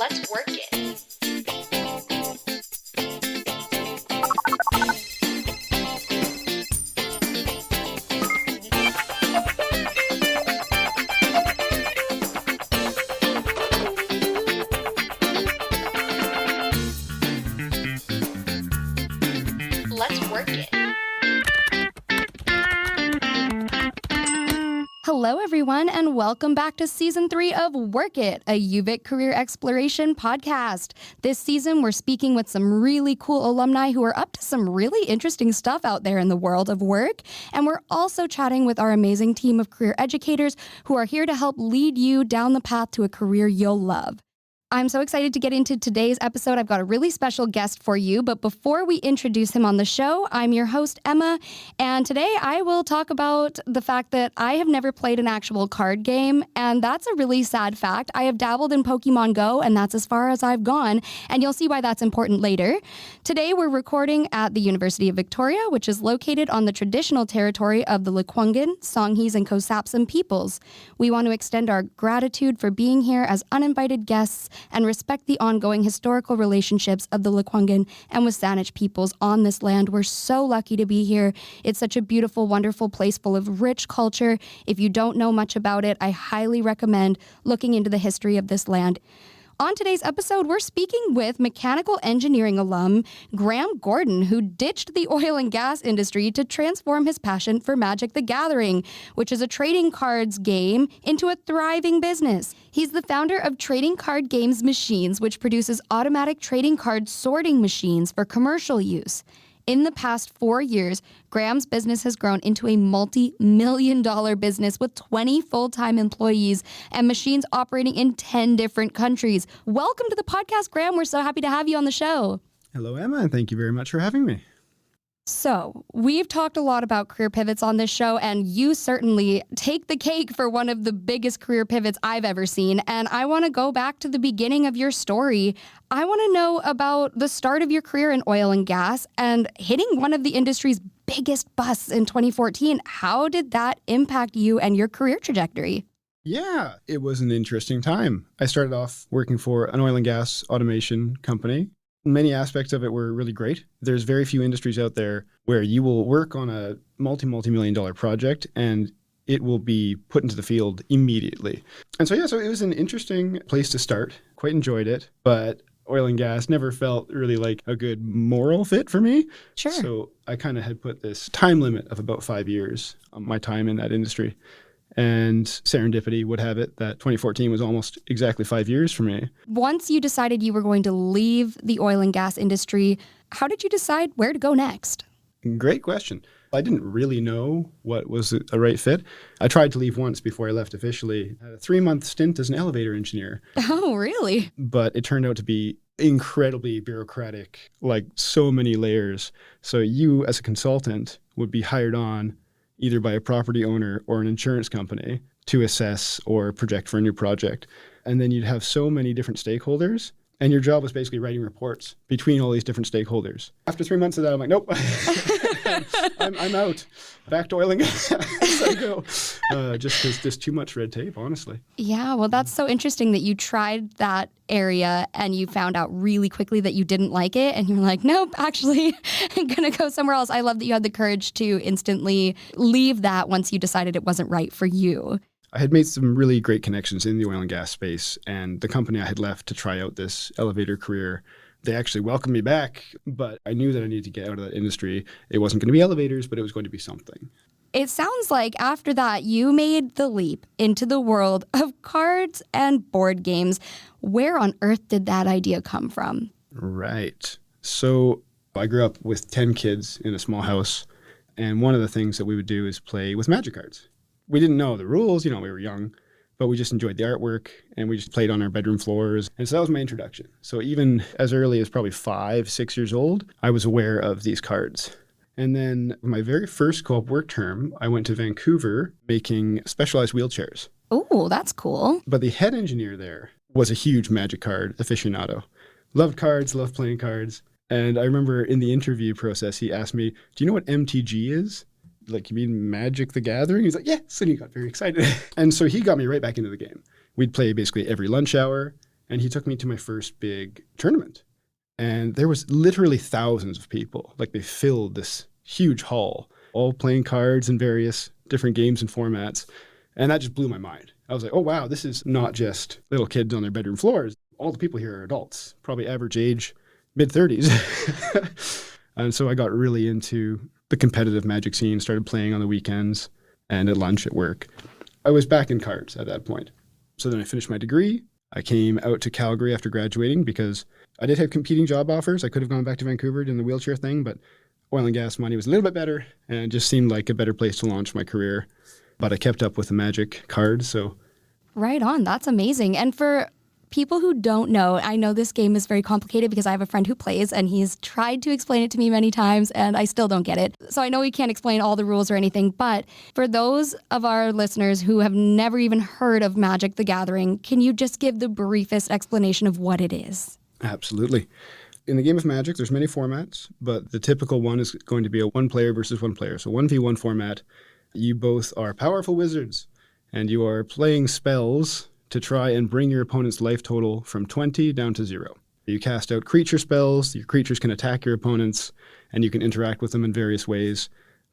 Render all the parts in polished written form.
Let's work it. Let's work it. Hello, everyone, and welcome back to Season 3 of Work It, a UVic career exploration podcast. This season, we're speaking with some really cool alumni who are up to some really interesting stuff out there in the world of work. And we're also chatting with our amazing team of career educators who are here to help lead you down the path to a career you'll love. I'm so excited to get into today's episode. I've got a really special guest for you, but before we introduce him on the show, I'm your host, Emma, and today I will talk about the fact that I have never played an actual card game, and that's a really sad fact. I have dabbled in Pokemon Go, and that's as far as I've gone, and you'll see why that's important later. Today, we're recording at the University of Victoria, which is located on the traditional territory of the Lekwungen, Songhees, and Kosapsan peoples. We want to extend our gratitude for being here as uninvited guests and respect the ongoing historical relationships of the Lekwungen and Wasanich peoples on this land. We're so lucky to be here. It's such a beautiful, wonderful place full of rich culture. If you don't know much about it, I highly recommend looking into the history of this land. On today's episode, we're speaking with mechanical engineering alum Graeme Gordon, who ditched the oil and gas industry to transform his passion for Magic the Gathering, which is a trading cards game, into a thriving business. He's the founder of Trading Card Games Machines, which produces automatic trading card sorting machines for commercial use. In the past 4 years, Graeme's business has grown into a multi-million-dollar business with 20 full-time employees and machines operating in 10 different countries. Welcome to the podcast, Graeme. We're so happy to have you on the show. Hello, Emma, and thank you very much for having me. So, we've talked a lot about career pivots on this show, and you certainly take the cake for one of the biggest career pivots I've ever seen. And I want to go back to the beginning of your story. I want to know about the start of your career in oil and gas and hitting one of the industry's biggest busts in 2014. How did that impact you and your career trajectory? Yeah, it was an interesting time. I started off working for an oil and gas automation company. Many aspects of it were really great. There's very few industries out there where you will work on a multi-million dollar project and it will be put into the field immediately. And so it was an interesting place to start. Quite enjoyed it, but oil and gas never felt really like a good moral fit for me. Sure. So I kind of had put this time limit of about 5 years on my time in that industry. And serendipity would have it that 2014 was almost exactly 5 years for me. Once you decided you were going to leave the oil and gas industry, how did you decide where to go next? Great question. I didn't really know what was a right fit. I tried to leave once before I left officially. I had a 3-month stint as an elevator engineer. Oh, really? But it turned out to be incredibly bureaucratic, like so many layers. So you, as a consultant, would be hired on either by a property owner or an insurance company to assess or project for a new project. And then you'd have so many different stakeholders, and your job was basically writing reports between all these different stakeholders. After 3 months of that, I'm like, nope, I'm out. Back to oil and gas. I go. Just because there's too much red tape, honestly. Yeah, well, that's so interesting that you tried that area and you found out really quickly that you didn't like it. And you're like, nope, actually, I'm going to go somewhere else. I love that you had the courage to instantly leave that once you decided it wasn't right for you. I had made some really great connections in the oil and gas space, and the company I had left to try out this elevator career, they actually welcomed me back, but I knew that I needed to get out of that industry. It wasn't going to be elevators, but it was going to be something. It sounds like after that, you made the leap into the world of cards and board games. Where on earth did that idea come from? Right. So I grew up with 10 kids in a small house, and one of the things that we would do is play with magic cards. We didn't know the rules, we were young, but we just enjoyed the artwork and we just played on our bedroom floors. And so that was my introduction. So even as early as probably 5, 6 years old, I was aware of these cards. And then my very first co-op work term, I went to Vancouver making specialized wheelchairs. Oh, that's cool. But the head engineer there was a huge magic card aficionado. Loved cards, loved playing cards. And I remember in the interview process, he asked me, do you know what MTG is? Like, you mean Magic the Gathering? He's like, yes. And he got very excited. And so he got me right back into the game. We'd play basically every lunch hour. And he took me to my first big tournament. And there was literally thousands of people. Like they filled this huge hall, all playing cards in various different games and formats. And that just blew my mind. I was like, oh, wow, this is not just little kids on their bedroom floors. All the people here are adults, probably average age, mid-30s. And so I got really into the competitive Magic scene, started playing on the weekends and at lunch at work. I was back in cards at that point. So then I finished my degree. I came out to Calgary after graduating because I did have competing job offers. I could have gone back to Vancouver doing the wheelchair thing, but oil and gas money was a little bit better and it just seemed like a better place to launch my career. But I kept up with the Magic cards, so. Right on. That's amazing. And for people who don't know, I know this game is very complicated because I have a friend who plays and he's tried to explain it to me many times and I still don't get it. So I know he can't explain all the rules or anything, but for those of our listeners who have never even heard of Magic the Gathering, can you just give the briefest explanation of what it is? Absolutely. In the game of Magic, there's many formats, but the typical one is going to be a one player versus one player. So 1v1 format. You both are powerful wizards and you are playing spells to try and bring your opponent's life total from 20 down to 0. You cast out creature spells, your creatures can attack your opponents, and you can interact with them in various ways.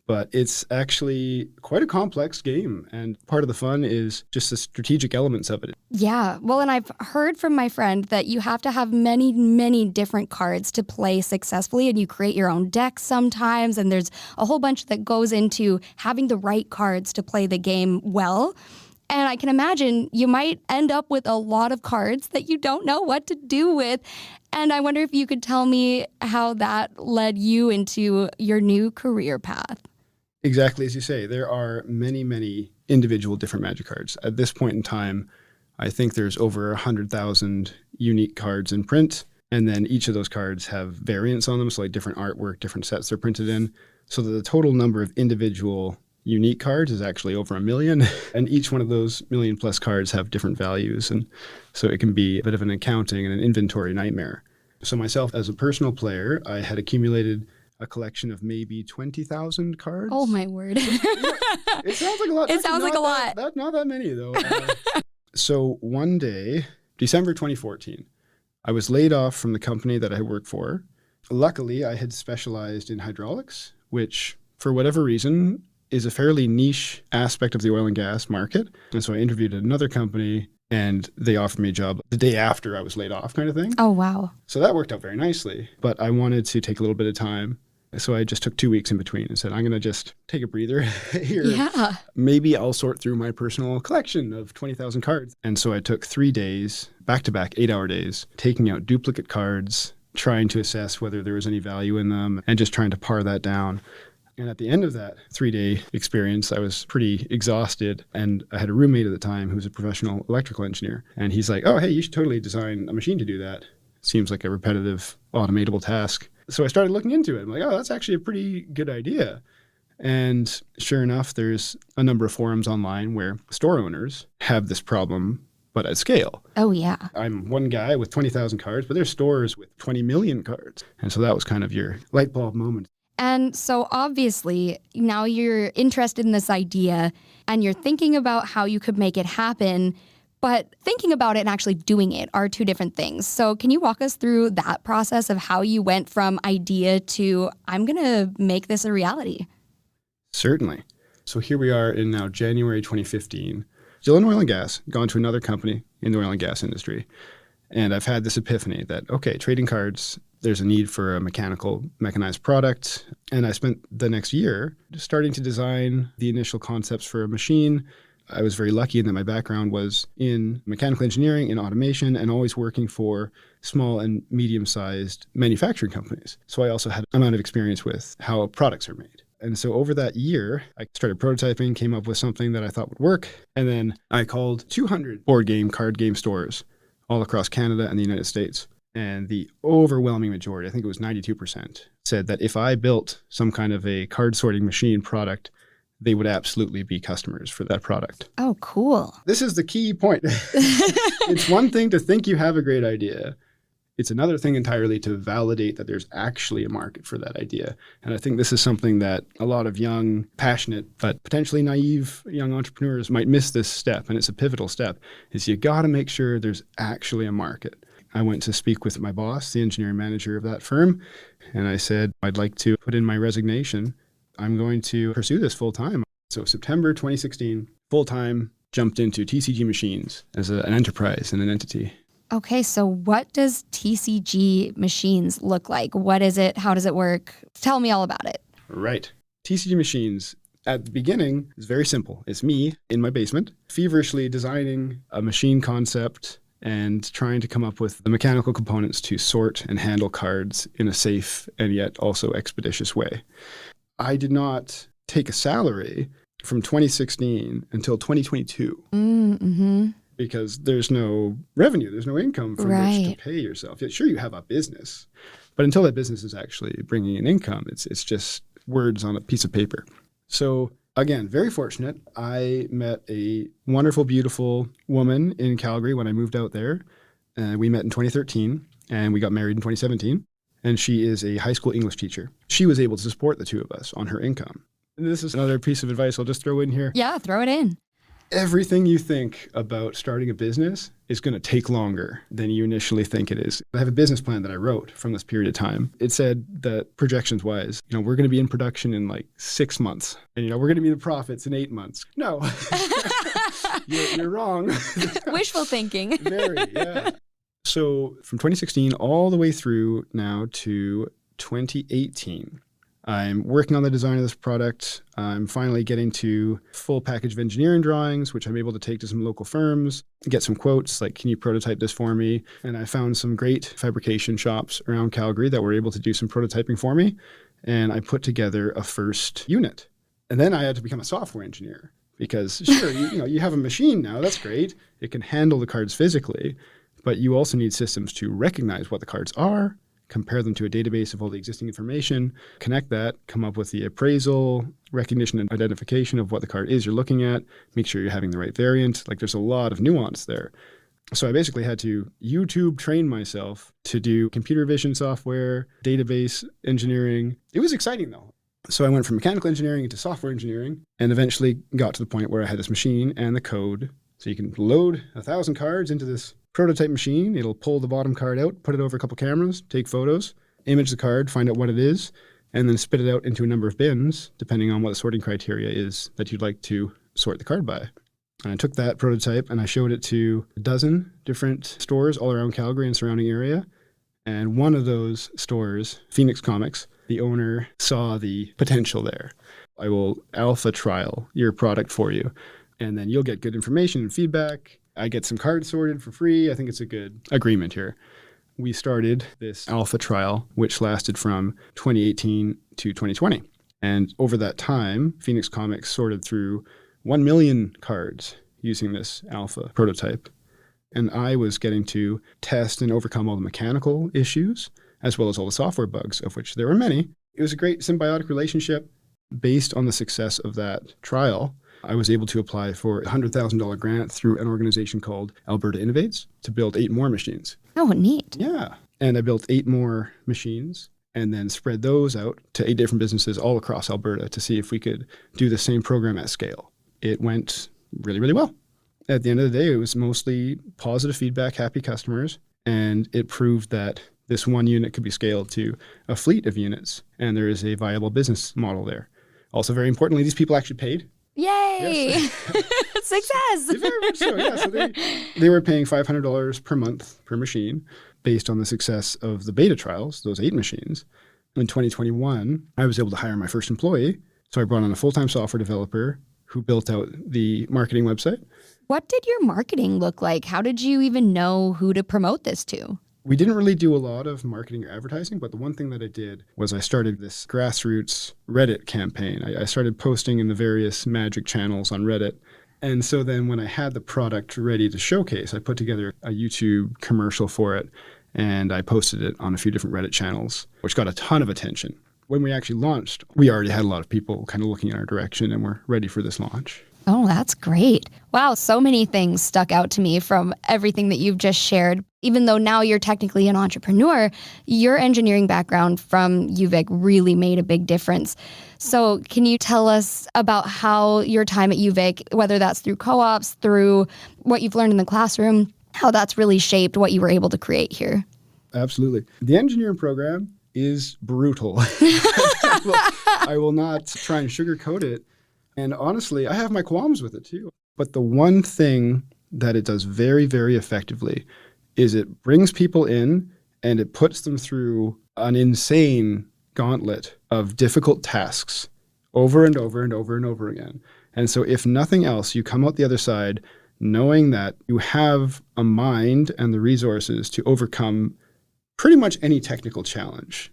But it's actually quite a complex game, and part of the fun is just the strategic elements of it. Yeah, well, and I've heard from my friend that you have to have many, many different cards to play successfully, and you create your own deck sometimes, and there's a whole bunch that goes into having the right cards to play the game well. And I can imagine you might end up with a lot of cards that you don't know what to do with. And I wonder if you could tell me how that led you into your new career path. Exactly as you say, there are many, many individual different Magic cards. At this point in time, I think there's over 100,000 unique cards in print. And then each of those cards have variants on them, so like different artwork, different sets they're printed in. So that the total number of individual unique cards is actually over 1 million. And each one of those 1 million plus cards have different values. And so it can be a bit of an accounting and an inventory nightmare. So myself, as a personal player, I had accumulated a collection of maybe 20,000 cards. Oh, my word. It sounds like a lot. It sounds like a lot. Not that many, though. So one day, December 2014, I was laid off from the company that I worked for. Luckily, I had specialized in hydraulics, which, for whatever reason, is a fairly niche aspect of the oil and gas market. And so I interviewed at another company and they offered me a job the day after I was laid off, kind of thing. Oh, wow. So that worked out very nicely. But I wanted to take a little bit of time. So I just took 2 weeks in between and said, I'm going to just take a breather here. Yeah. Maybe I'll sort through my personal collection of 20,000 cards. And so I took 3 days, back-to-back 8-hour days, taking out duplicate cards, trying to assess whether there was any value in them, and just trying to pare that down. And at the end of that 3-day experience, I was pretty exhausted. And I had a roommate at the time who was a professional electrical engineer. And he's like, oh, hey, you should totally design a machine to do that. Seems like a repetitive, automatable task. So I started looking into it. I'm like, oh, that's actually a pretty good idea. And sure enough, there's a number of forums online where store owners have this problem, but at scale. Oh, yeah. I'm one guy with 20,000 cards, but there's stores with 20 million cards. And so that was kind of your light bulb moment. And so obviously now you're interested in this idea and you're thinking about how you could make it happen, but thinking about it and actually doing it are two different things. So can you walk us through that process of how you went from idea to, I'm going to make this a reality? Certainly. So here we are in now January 2015, still in oil and gas, gone to another company in the oil and gas industry. And I've had this epiphany that, okay, trading cards, there's a need for a mechanized product. And I spent the next year starting to design the initial concepts for a machine. I was very lucky in that my background was in mechanical engineering, in automation, and always working for small and medium-sized manufacturing companies. So I also had an amount of experience with how products are made. And so over that year, I started prototyping, came up with something that I thought would work. And then I called 200 board game, card game stores all across Canada and the United States. And the overwhelming majority, I think it was 92%, said that if I built some kind of a card sorting machine product, they would absolutely be customers for that product. Oh, cool. This is the key point. It's one thing to think you have a great idea. It's another thing entirely to validate that there's actually a market for that idea. And I think this is something that a lot of young, passionate, but potentially naive young entrepreneurs might miss this step. And it's a pivotal step, is you got to make sure there's actually a market. I went to speak with my boss, the engineering manager of that firm, and I said, I'd like to put in my resignation. I'm going to pursue this full time. So September 2016, full time, jumped into TCG Machines as an enterprise and an entity. Okay, so what does TCG Machines look like? What is it? How does it work? Tell me all about it. Right. TCG Machines, at the beginning, is very simple. It's me in my basement, feverishly designing a machine concept and trying to come up with the mechanical components to sort and handle cards in a safe and yet also expeditious way. I did not take a salary from 2016 until 2022. Mm-hmm. Because there's no revenue, there's no income from which to pay yourself. Sure, you have a business, but until that business is actually bringing in income, it's just words on a piece of paper. So again, very fortunate. I met a wonderful, beautiful woman in Calgary when I moved out there. We met in 2013 and we got married in 2017. And she is a high school English teacher. She was able to support the two of us on her income. And this is another piece of advice I'll just throw in here. Yeah, throw it in. Everything you think about starting a business is going to take longer than you initially think it is. I have a business plan that I wrote from this period of time. It said that projections wise, we're going to be in production in like 6 months and, we're going to be the profits in 8 months. No, you're wrong. Wishful thinking. Very, yeah. So from 2016 all the way through now to 2018, I'm working on the design of this product. I'm finally getting to full package of engineering drawings, which I'm able to take to some local firms, get some quotes, like, can you prototype this for me? And I found some great fabrication shops around Calgary that were able to do some prototyping for me. And I put together a first unit. And then I had to become a software engineer because sure, you have a machine now, that's great. It can handle the cards physically, but you also need systems to recognize what the cards are, compare them to a database of all the existing information, connect that, come up with the appraisal, recognition and identification of what the card is you're looking at, make sure you're having the right variant. Like there's a lot of nuance there. So I basically had to YouTube train myself to do computer vision software, database engineering. It was exciting though. So I went from mechanical engineering into software engineering and eventually got to the point where I had this machine and the code. So you can load 1,000 cards into this prototype machine. It'll pull the bottom card out, put it over a couple cameras, take photos, image the card, find out what it is, and then spit it out into a number of bins, depending on what the sorting criteria is that you'd like to sort the card by. And I took that prototype and I showed it to a dozen different stores all around Calgary and surrounding area. And one of those stores, Phoenix Comics, the owner saw the potential there. I will alpha trial your product for you, and then you'll get good information and feedback. I get some cards sorted for free. I think it's a good agreement here. We started this alpha trial, which lasted from 2018 to 2020. And over that time, Phoenix Comics sorted through 1 million cards using this alpha prototype. And I was getting to test and overcome all the mechanical issues, as well as all the software bugs, of which there were many. It was a great symbiotic relationship. Based on the success of that trial, I was able to apply for a $100,000 grant through an organization called Alberta Innovates to build 8 more machines. Oh, neat. Yeah. And I built 8 more machines and then spread those out to 8 different businesses all across Alberta to see if we could do the same program at scale. It went really, really well. At the end of the day, it was mostly positive feedback, happy customers, and it proved that this one unit could be scaled to a fleet of units, and there is a viable business model there. Also, very importantly, these people actually paid. Yay! Yes. Success! Very much so, yeah. So they were paying $500 per month per machine based on the success of the beta trials, those 8 machines. In 2021, I was able to hire my first employee. So I brought on a full-time software developer who built out the marketing website. What did your marketing look like? How did you even know who to promote this to? We didn't really do a lot of marketing or advertising, but the one thing that I did was I started this grassroots Reddit campaign. I started posting in the various magic channels on Reddit. And so then when I had the product ready to showcase, I put together a YouTube commercial for it, and I posted it on a few different Reddit channels, which got a ton of attention. When we actually launched, we already had a lot of people kind of looking in our direction and were ready for this launch. Oh, that's great. Wow, so many things stuck out to me from everything that you've just shared. Even though now you're technically an entrepreneur, your engineering background from UVic really made a big difference. So can you tell us about how your time at UVic, whether that's through co-ops, through what you've learned in the classroom, how that's really shaped what you were able to create here? Absolutely. The engineering program is brutal. I will not try and sugarcoat it. And honestly, I have my qualms with it too. But the one thing that it does very, very effectively is it brings people in and it puts them through an insane gauntlet of difficult tasks over and over and over and over again. And so if nothing else, you come out the other side knowing that you have a mind and the resources to overcome pretty much any technical challenge.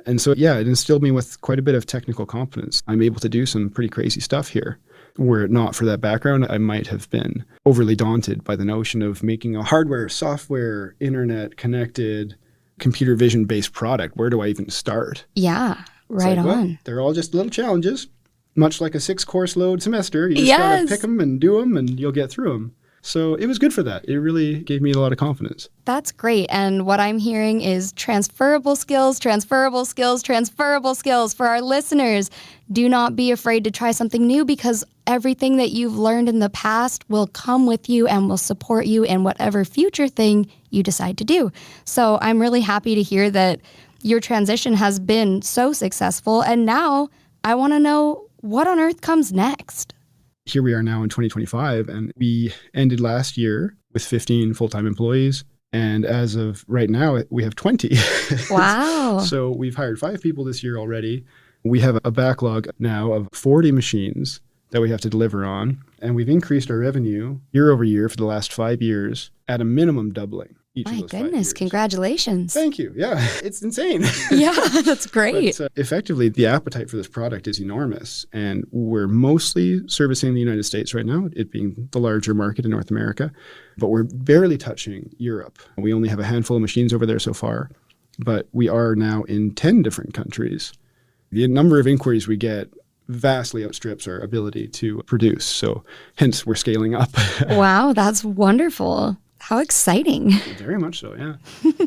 And so, yeah, it instilled me with quite a bit of technical competence. I'm able to do some pretty crazy stuff here. Were it not for that background, I might have been overly daunted by the notion of making a hardware, software, internet connected, computer vision based product. Where do I even start? Yeah, right on. Well, they're all just little challenges, much like a 6-course load semester. You just gotta pick them and do them and you'll get through them. So it was good for that. It really gave me a lot of confidence. That's great. And what I'm hearing is transferable skills, transferable skills, transferable skills. For our listeners, do not be afraid to try something new because everything that you've learned in the past will come with you and will support you in whatever future thing you decide to do. So I'm really happy to hear that your transition has been so successful. And now I want to know what on earth comes next. Here we are now in 2025, and we ended last year with 15 full-time employees. And as of right now, we have 20. Wow. So we've hired 5 people this year already. We have a backlog now of 40 machines that we have to deliver on. And we've increased our revenue year over year for the last 5 years at a minimum doubling. My goodness, congratulations. Thank you. Yeah, it's insane. Yeah, that's great. But, effectively, the appetite for this product is enormous. And we're mostly servicing the United States right now, it being the larger market in North America. But we're barely touching Europe. We only have a handful of machines over there so far. But we are now in 10 different countries. The number of inquiries we get vastly outstrips our ability to produce. So hence, we're scaling up. Wow, that's wonderful. How exciting. Very much so, yeah.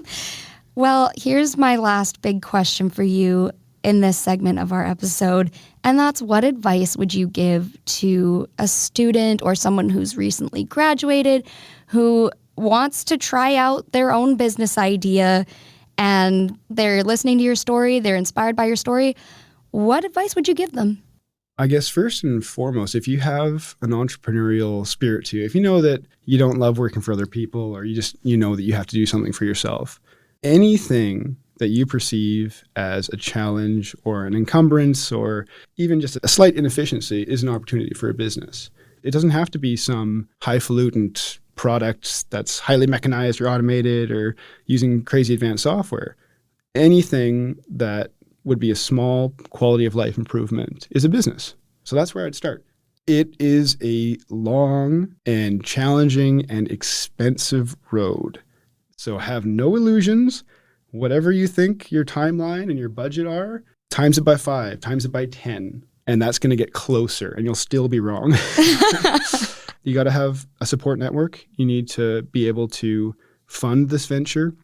Well, here's my last big question for you in this segment of our episode, and that's what advice would you give to a student or someone who's recently graduated who wants to try out their own business idea and they're listening to your story, they're inspired by your story? What advice would you give them? I guess first and foremost, if you have an entrepreneurial spirit to you, if you know that you don't love working for other people or you know that you have to do something for yourself, anything that you perceive as a challenge or an encumbrance or even just a slight inefficiency is an opportunity for a business. It doesn't have to be some highfalutin product that's highly mechanized or automated or using crazy advanced software. Anything that would be a small quality of life improvement is a business. So that's where I'd start. It is a long and challenging and expensive road. So have no illusions. Whatever you think your timeline and your budget are, times it by 5, times it by 10, and that's going to get closer and you'll still be wrong. You got to have a support network. You need to be able to fund this venture.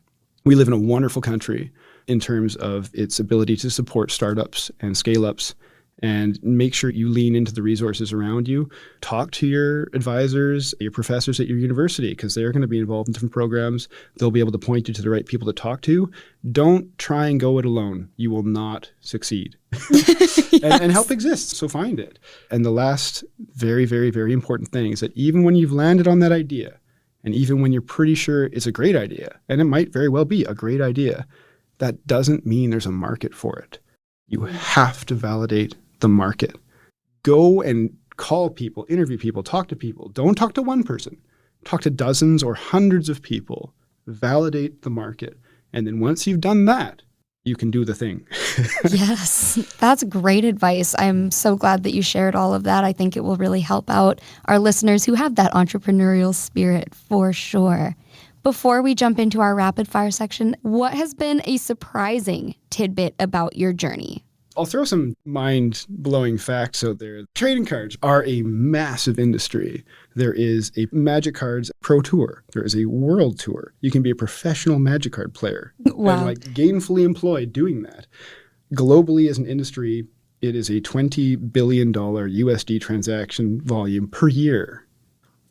We live in a wonderful country in terms of its ability to support startups and scale-ups, and make sure you lean into the resources around you. Talk to your advisors, your professors at your university, because they're going to be involved in different programs. They'll be able to point you to the right people to talk to. Don't try and go it alone. You will not succeed. Yes. and help exists, so find it. And the last very, very, very important thing is that even when you've landed on that idea, and even when you're pretty sure it's a great idea, and it might very well be a great idea, that doesn't mean there's a market for it. You have to validate the market. Go and call people, interview people, talk to people. Don't talk to one person. Talk to dozens or hundreds of people. Validate the market. And then once you've done that, you can do the thing. Yes, that's great advice. I'm so glad that you shared all of that. I think it will really help out our listeners who have that entrepreneurial spirit for sure. Before we jump into our rapid fire section, what has been a surprising tidbit about your journey? I'll throw some mind-blowing facts out there. Trading cards are a massive industry. There is a Magic Cards Pro Tour. There is a World Tour. You can be a professional Magic card player. Wow. And gainfully employed doing that. Globally as an industry, it is a $20 billion USD transaction volume per year.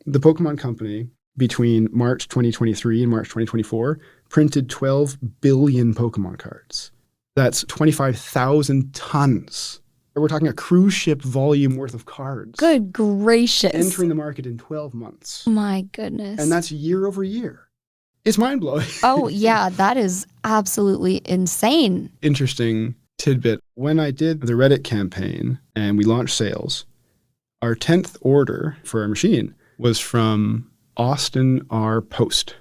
The Pokemon Company, between March 2023 and March 2024, printed 12 billion Pokemon cards. That's 25,000 tons. We're talking a cruise ship volume worth of cards. Good gracious. Entering the market in 12 months. My goodness. And that's year over year. It's mind-blowing. Oh, yeah, that is absolutely insane. Interesting tidbit. When I did the Reddit campaign and we launched sales, our 10th order for our machine was from Austin R. Post.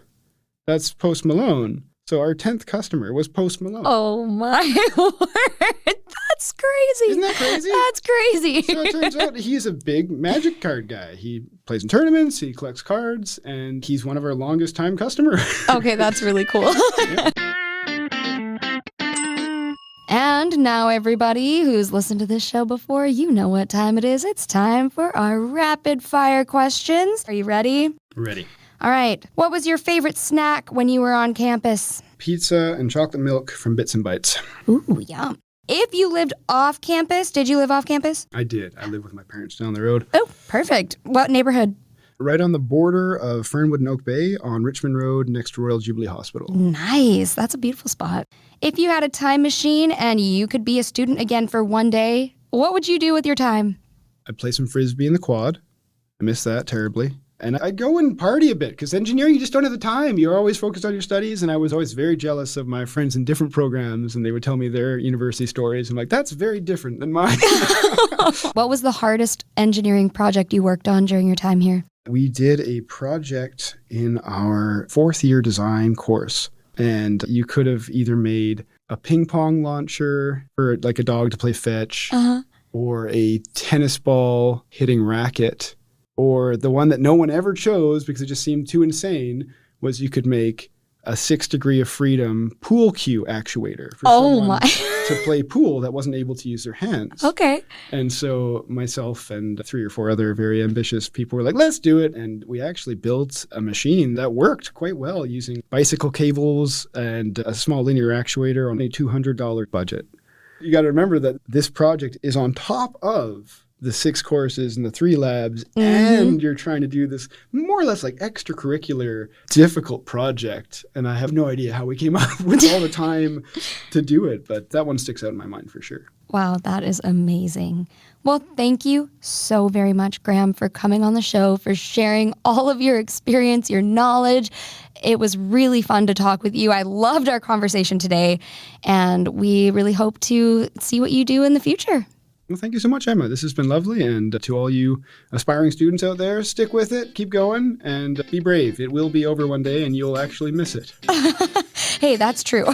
That's Post Malone. So our 10th customer was Post Malone. Oh my word. That's crazy. Isn't that crazy? That's crazy. So it turns out he's a big Magic card guy. He plays in tournaments, he collects cards, and he's one of our longest time customers. Okay, that's really cool. Yeah. And now everybody who's listened to this show before, you know what time it is. It's time for our rapid fire questions. Are you ready? Ready. All right. What was your favorite snack when you were on campus? Pizza and chocolate milk from Bits and Bites. Ooh, yum. If you lived off campus, did you live off campus? I did. I live with my parents down the road. Oh, perfect. What neighborhood? Right on the border of Fernwood and Oak Bay on Richmond Road next to Royal Jubilee Hospital. Nice. That's a beautiful spot. If you had a time machine and you could be a student again for one day, what would you do with your time? I'd play some Frisbee in the quad. I miss that terribly. And I'd go and party a bit because engineering, you just don't have the time. You're always focused on your studies. And I was always very jealous of my friends in different programs. And they would tell me their university stories. I'm like, that's very different than mine. What was the hardest engineering project you worked on during your time here? We did a project in our fourth year design course. And you could have either made a ping pong launcher for like a dog to play fetch, or a tennis ball hitting racket. Or the one that no one ever chose because it just seemed too insane was you could make a 6 degree of freedom pool cue actuator for someone to play pool that wasn't able to use their hands. Okay. And so myself and 3 or 4 other very ambitious people were like, let's do it. And we actually built a machine that worked quite well using bicycle cables and a small linear actuator on a $200 budget. You got to remember that this project is on top of the 6 courses and the 3 labs, and you're trying to do this more or less like extracurricular, difficult project. And I have no idea how we came up with all the time to do it, but that one sticks out in my mind for sure. Wow, that is amazing. Well, thank you so very much, Graeme, for coming on the show, for sharing all of your experience, your knowledge. It was really fun to talk with you. I loved our conversation today, and we really hope to see what you do in the future. Well, thank you so much, Emma. This has been lovely. And to all you aspiring students out there, stick with it, keep going, and be brave. It will be over one day, and you'll actually miss it. Hey, that's true.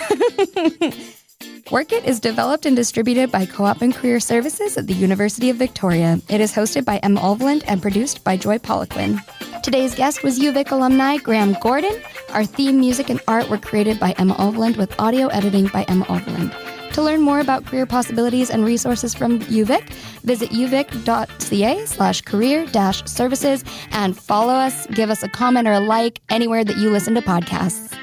Work It is developed and distributed by Co-op and Career Services at the University of Victoria. It is hosted by Emma Olveland and produced by Joy Poliquin. Today's guest was UVic alumni Graeme Gordon. Our theme music and art were created by Emma Olveland with audio editing by Emma Olveland. To learn more about career possibilities and resources from UVic, visit uvic.ca/career-services and follow us, give us a comment or a like anywhere that you listen to podcasts.